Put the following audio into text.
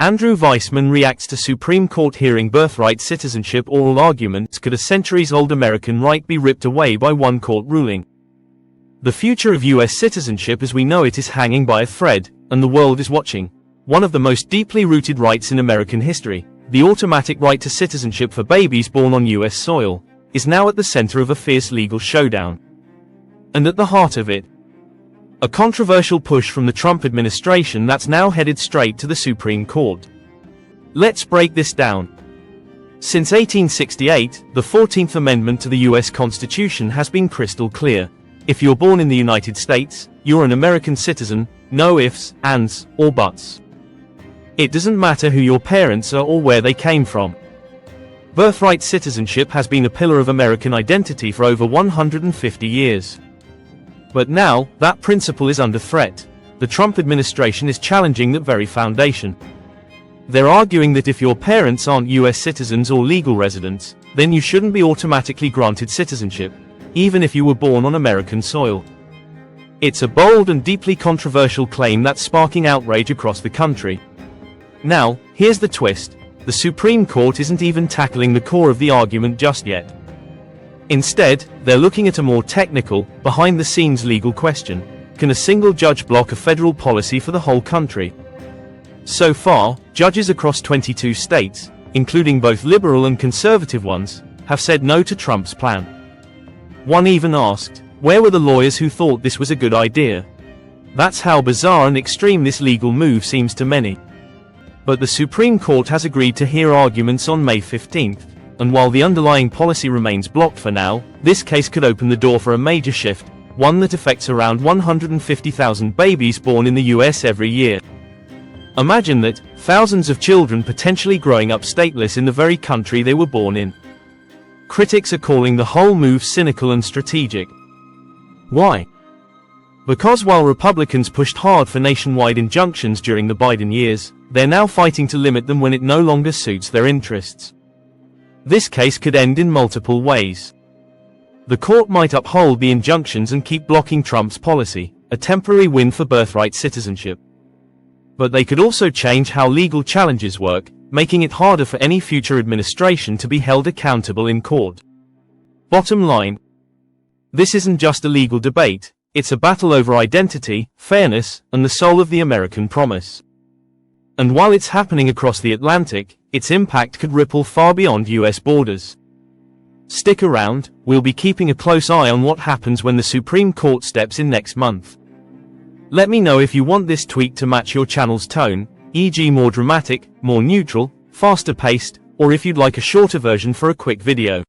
Andrew Weissman reacts to Supreme Court hearing birthright citizenship oral arguments. Could a centuries-old American right be ripped away by one court ruling? The future of US citizenship as we know it is hanging by a thread, and the world is watching. One of the most deeply rooted rights in American history, the automatic right to citizenship for babies born on US soil, is now at the center of a fierce legal showdown. And at the heart of it, a controversial push from the Trump administration that's now headed straight to the Supreme Court. Let's break this down. Since 1868, the 14th Amendment to the US Constitution has been crystal clear. If you're born in the United States, you're an American citizen, no ifs, ands, or buts. It doesn't matter who your parents are or where they came from. Birthright citizenship has been a pillar of American identity for over 150 years. But now, that principle is under threat. The Trump administration is challenging that very foundation. They're arguing that if your parents aren't US citizens or legal residents, then you shouldn't be automatically granted citizenship, even if you were born on American soil. It's a bold and deeply controversial claim that's sparking outrage across the country. Now, here's the twist. The Supreme Court isn't even tackling the core of the argument just yet. Instead, they're looking at a more technical, behind-the-scenes legal question. Can a single judge block a federal policy for the whole country? So far, judges across 22 states, including both liberal and conservative ones, have said no to Trump's plan. One even asked, where were the lawyers who thought this was a good idea? That's how bizarre and extreme this legal move seems to many. But the Supreme Court has agreed to hear arguments on May 15th. And while the underlying policy remains blocked for now, this case could open the door for a major shift, one that affects around 150,000 babies born in the US every year. Imagine that, thousands of children potentially growing up stateless in the very country they were born in. Critics are calling the whole move cynical and strategic. Why? Because while Republicans pushed hard for nationwide injunctions during the Biden years, they're now fighting to limit them when it no longer suits their interests. This case could end in multiple ways. The court might uphold the injunctions and keep blocking Trump's policy, a temporary win for birthright citizenship. But they could also change how legal challenges work, making it harder for any future administration to be held accountable in court. Bottom line, this isn't just a legal debate, it's a battle over identity, fairness, and the soul of the American promise. And while it's happening across the Atlantic, its impact could ripple far beyond US borders. Stick around, we'll be keeping a close eye on what happens when the Supreme Court steps in next month. Let me know if you want this tweak to match your channel's tone, e.g. more dramatic, more neutral, faster paced, or if you'd like a shorter version for a quick video.